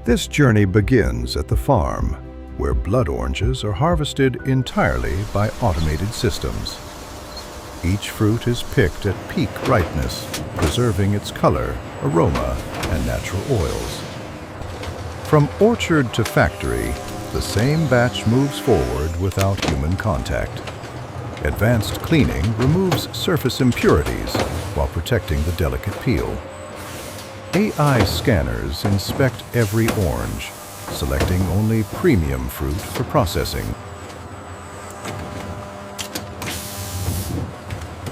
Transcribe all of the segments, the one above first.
This journey begins at the farm, where blood oranges are harvested entirely by automated systems. Each fruit is picked at peak ripeness, preserving its color, aroma, and natural oils. From orchard to factory, the same batch moves forward without human contact. Advanced cleaning removes surface impurities while protecting the delicate peel. AI scanners inspect every orange, selecting only premium fruit for processing.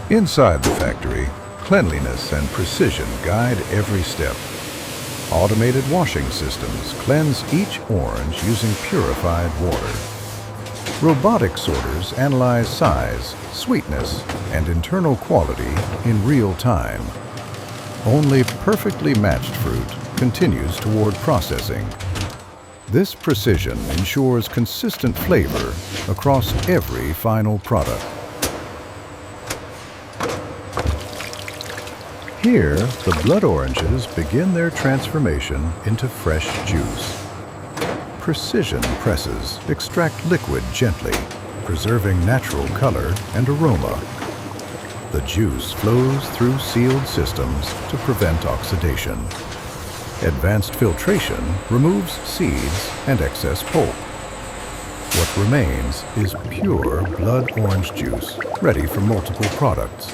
Inside the factory, cleanliness and precision guide every step. Automated washing systems cleanse each orange using purified water. Robotic sorters analyze size, sweetness, and internal quality in real time. Only perfectly matched fruit continues toward processing. This precision ensures consistent flavor across every final product. Here, the blood oranges begin their transformation into fresh juice. Precision presses extract liquid gently, preserving natural color and aroma. The juice flows through sealed systems to prevent oxidation. Advanced filtration removes seeds and excess pulp. What remains is pure blood orange juice, ready for multiple products.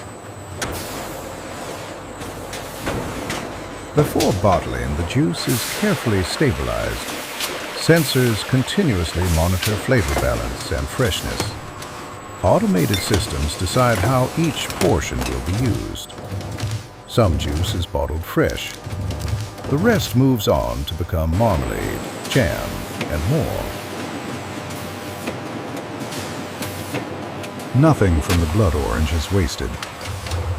Before bottling, the juice is carefully stabilized. Sensors continuously monitor flavor balance and freshness. Automated systems decide how each portion will be used. Some juice is bottled fresh. The rest moves on to become marmalade, jam, and more. Nothing from the blood orange is wasted.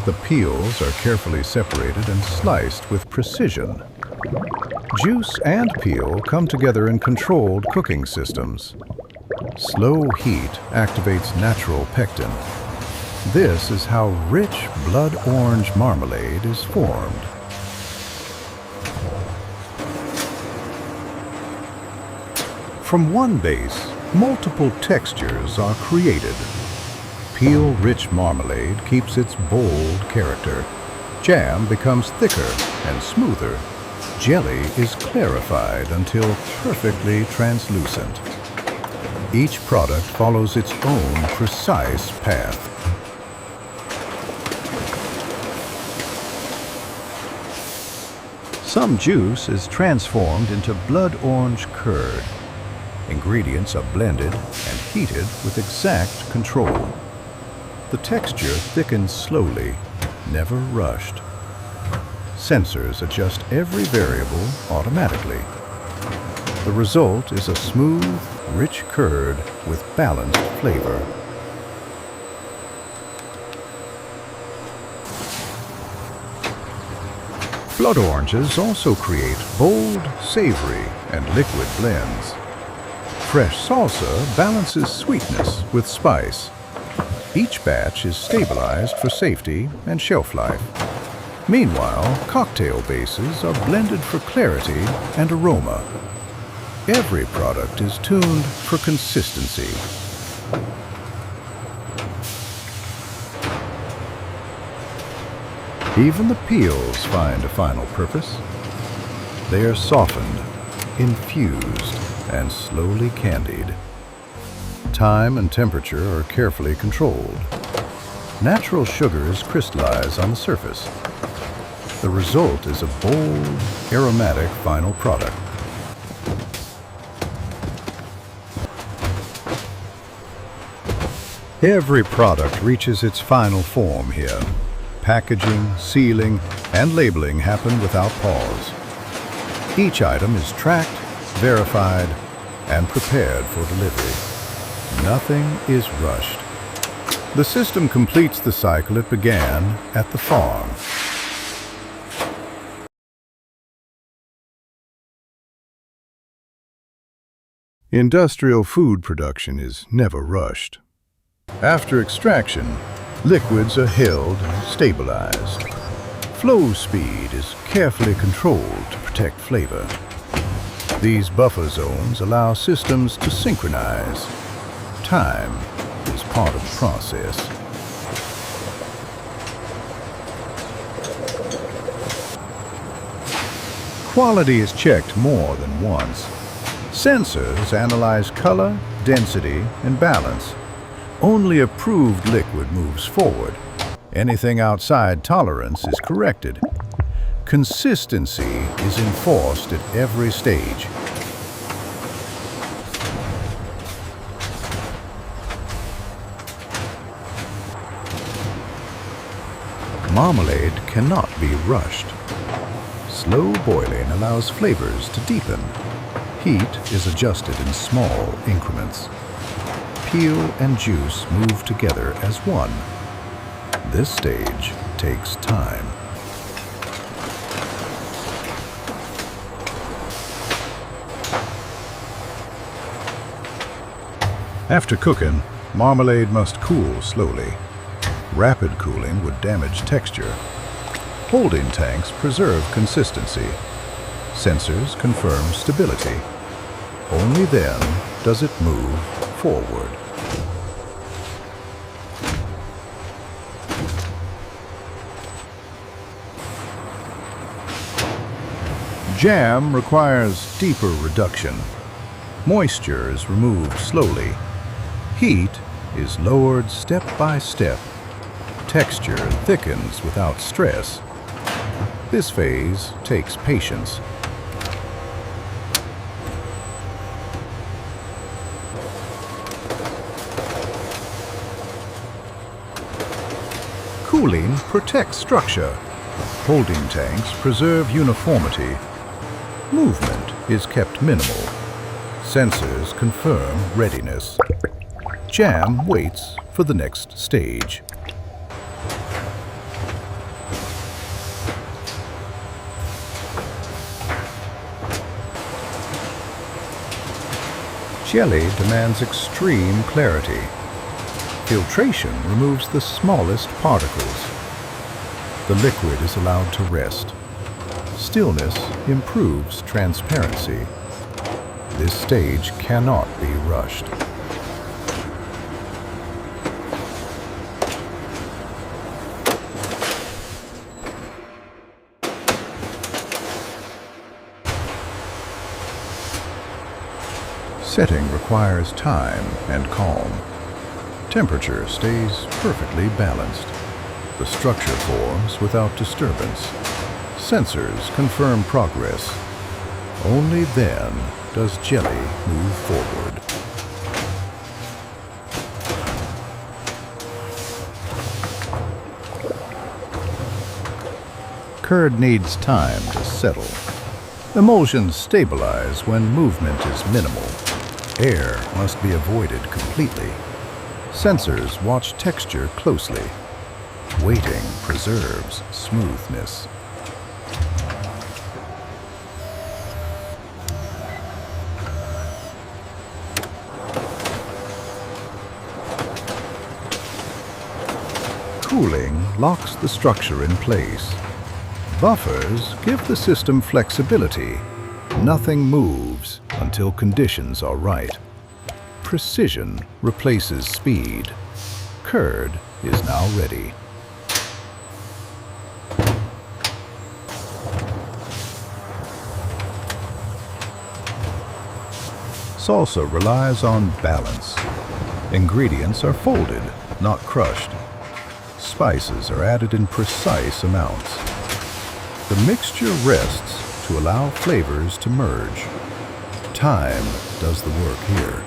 The peels are carefully separated and sliced with precision. Juice and peel come together in controlled cooking systems. Slow heat activates natural pectin. This is how rich blood orange marmalade is formed. From one base, multiple textures are created. Peel-rich marmalade keeps its bold character. Jam becomes thicker and smoother. Jelly is clarified until perfectly translucent. Each product follows its own precise path. Some juice is transformed into blood orange curd. Ingredients are blended and heated with exact control. The texture thickens slowly, never rushed. Sensors adjust every variable automatically. The result is a smooth, rich curd with balanced flavor. Blood oranges also create bold, savory, and liquid blends. Fresh salsa balances sweetness with spice. Each batch is stabilized for safety and shelf life. Meanwhile, cocktail bases are blended for clarity and aroma. Every product is tuned for consistency. Even the peels find a final purpose. They are softened, infused, and slowly candied. Time and temperature are carefully controlled. Natural sugars crystallize on the surface. The result is a bold, aromatic final product. Every product reaches its final form here. Packaging, sealing, and labeling happen without pause. Each item is tracked, verified, and prepared for delivery. Nothing is rushed. The system completes the cycle it began at the farm. Industrial food production is never rushed. After extraction, liquids are held and stabilized. Flow speed is carefully controlled to protect flavor. These buffer zones allow systems to synchronize. Time is part of the process. Quality is checked more than once. Sensors analyze color, density, and balance. Only approved liquid moves forward. Anything outside tolerance is corrected. Consistency is enforced at every stage. Marmalade cannot be rushed. Slow boiling allows flavors to deepen. Heat is adjusted in small increments. Peel and juice move together as one. This stage takes time. After cooking, marmalade must cool slowly. Rapid cooling would damage texture. Holding tanks preserve consistency. Sensors confirm stability. Only then does it move forward. Jam requires deeper reduction. Moisture is removed slowly. Heat is lowered step by step. Texture thickens without stress. This phase takes patience. Cooling protects structure. Holding tanks preserve uniformity. Movement is kept minimal. Sensors confirm readiness. Jam waits for the next stage. Jelly demands extreme clarity. Filtration removes the smallest particles. The liquid is allowed to rest. Stillness improves transparency. This stage cannot be rushed. Setting requires time and calm. Temperature stays perfectly balanced. The structure forms without disturbance. Sensors confirm progress. Only then does jelly move forward. Curd needs time to settle. Emulsions stabilize when movement is minimal. Air must be avoided completely. Sensors watch texture closely. Waiting preserves smoothness. Cooling locks the structure in place. Buffers give the system flexibility. Nothing moves until conditions are right. Precision replaces speed. Curd is now ready. Salsa relies on balance. Ingredients are folded, not crushed. Spices are added in precise amounts. The mixture rests to allow flavors to merge. Time does the work here.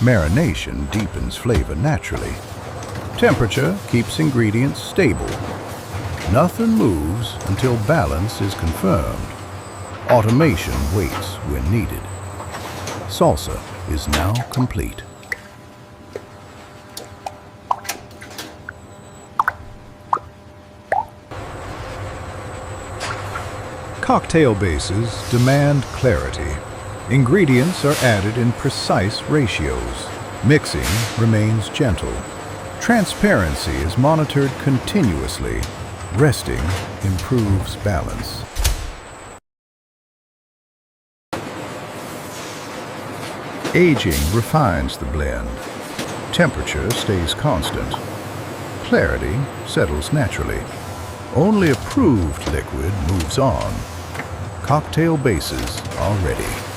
Marination deepens flavor naturally. Temperature keeps ingredients stable. Nothing moves until balance is confirmed. Automation waits when needed. Salsa is now complete. Cocktail bases demand clarity. Ingredients are added in precise ratios. Mixing remains gentle. Transparency is monitored continuously. Resting improves balance. Aging refines the blend. Temperature stays constant. Clarity settles naturally. Only approved liquid moves on. Cocktail bases are ready.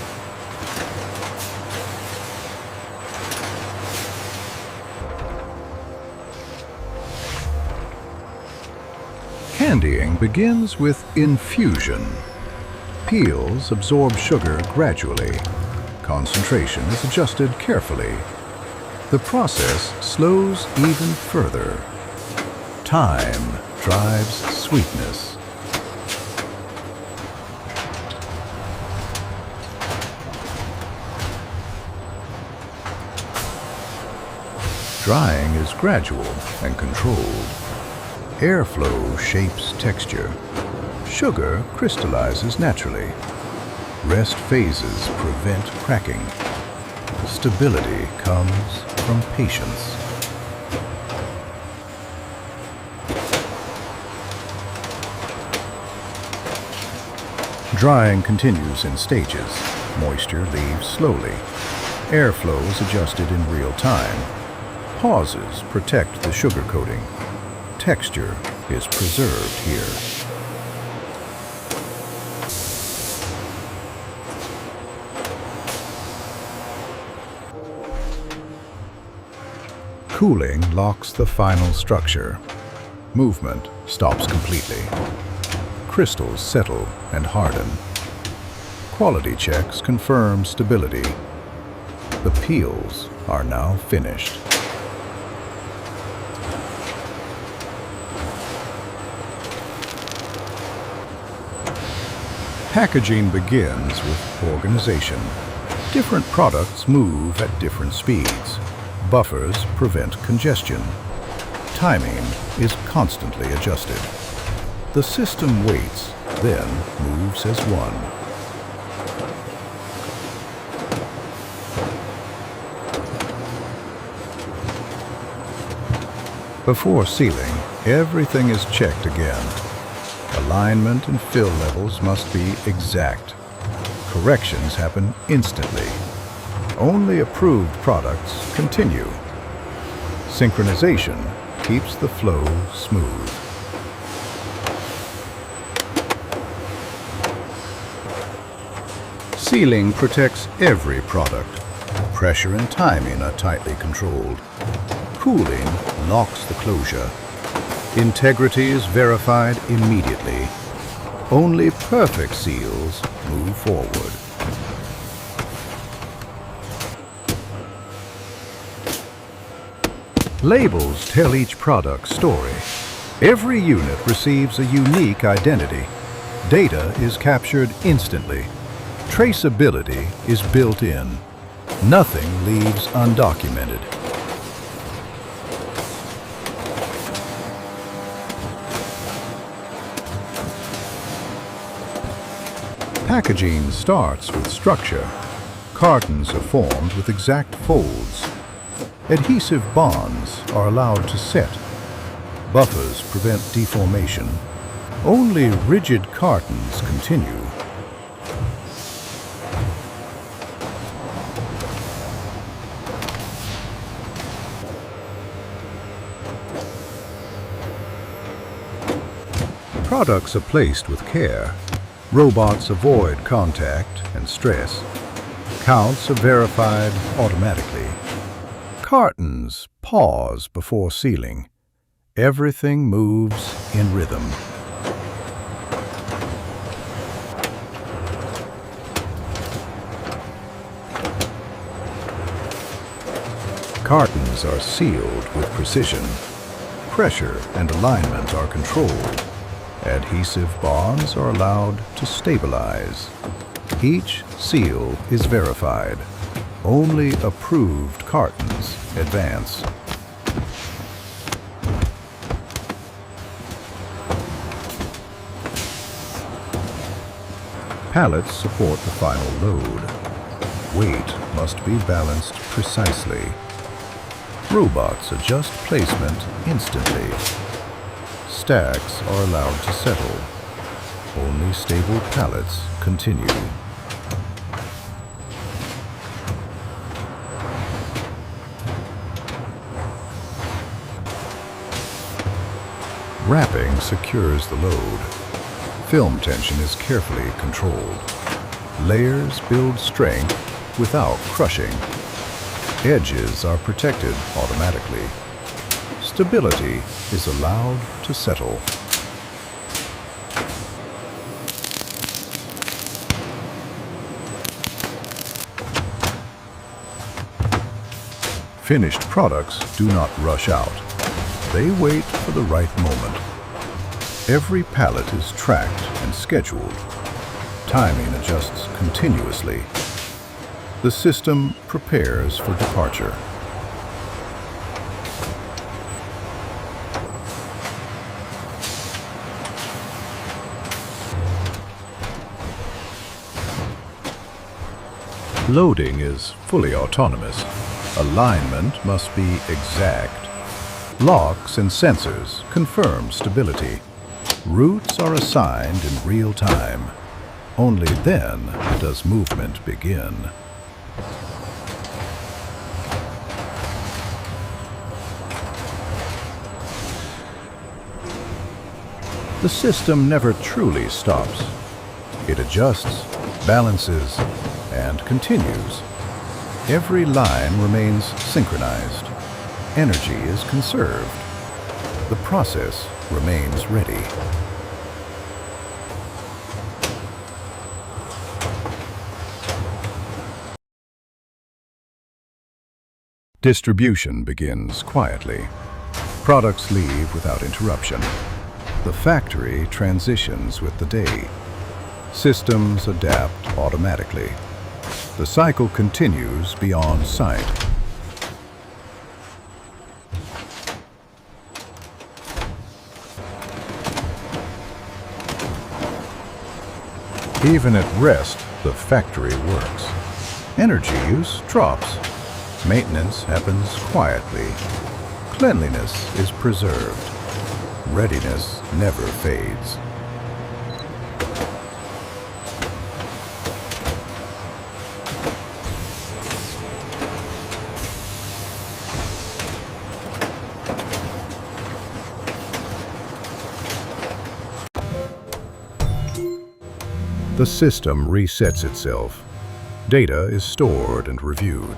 Candying begins with infusion. Peels absorb sugar gradually. Concentration is adjusted carefully. The process slows even further. Time drives sweetness. Drying is gradual and controlled. Airflow shapes texture. Sugar crystallizes naturally. Rest phases prevent cracking. Stability comes from patience. Drying continues in stages. Moisture leaves slowly. Airflow is adjusted in real time. Pauses protect the sugar coating. Texture is preserved here. Cooling locks the final structure. Movement stops completely. Crystals settle and harden. Quality checks confirm stability. The peels are now finished. Packaging begins with organization. Different products move at different speeds. Buffers prevent congestion. Timing is constantly adjusted. The system waits, then moves as one. Before sealing, everything is checked again. Alignment and fill levels must be exact. Corrections happen instantly. Only approved products continue. Synchronization keeps the flow smooth. Sealing protects every product. Pressure and timing are tightly controlled. Cooling locks the closure. Integrity is verified immediately. Only perfect seals move forward. Labels tell each product's story. Every unit receives a unique identity. Data is captured instantly. Traceability is built in. Nothing leaves undocumented. Packaging starts with structure. Cartons are formed with exact folds. Adhesive bonds are allowed to set. Buffers prevent deformation. Only rigid cartons continue. Products are placed with care. Robots avoid contact and stress. Counts are verified automatically. Cartons pause before sealing. Everything moves in rhythm. Cartons are sealed with precision. Pressure and alignment are controlled. Adhesive bonds are allowed to stabilize. Each seal is verified. Only approved cartons advance. Pallets support the final load. Weight must be balanced precisely. Robots adjust placement instantly. Stacks are allowed to settle. Only stable pallets continue. Wrapping secures the load. Film tension is carefully controlled. Layers build strength without crushing. Edges are protected automatically. Stability is allowed to settle. Finished products do not rush out. They wait for the right moment. Every pallet is tracked and scheduled. Timing adjusts continuously. The system prepares for departure. Loading is fully autonomous. Alignment must be exact. Locks and sensors confirm stability. Routes are assigned in real time. Only then does movement begin. The system never truly stops. It adjusts, balances, and continues. Every line remains synchronized. Energy is conserved. The process remains ready. Distribution begins quietly. Products leave without interruption. The factory transitions with the day. Systems adapt automatically. The cycle continues beyond sight. Even at rest, the factory works. Energy use drops. Maintenance happens quietly. Cleanliness is preserved. Readiness never fades. The system resets itself. Data is stored and reviewed.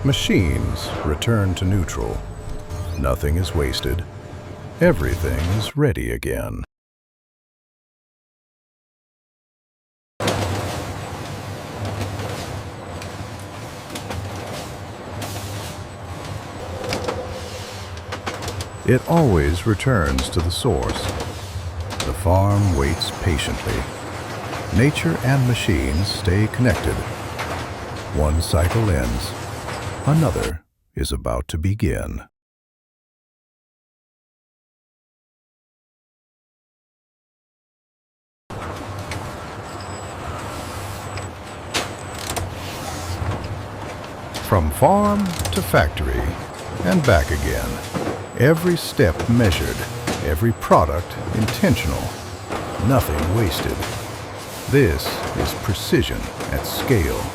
Machines return to neutral. Nothing is wasted. Everything is ready again. It always returns to the source. The farm waits patiently. Nature and machines stay connected. One cycle ends. Another is about to begin. From farm to factory and back again. Every step measured, every product intentional, nothing wasted. This is precision at scale.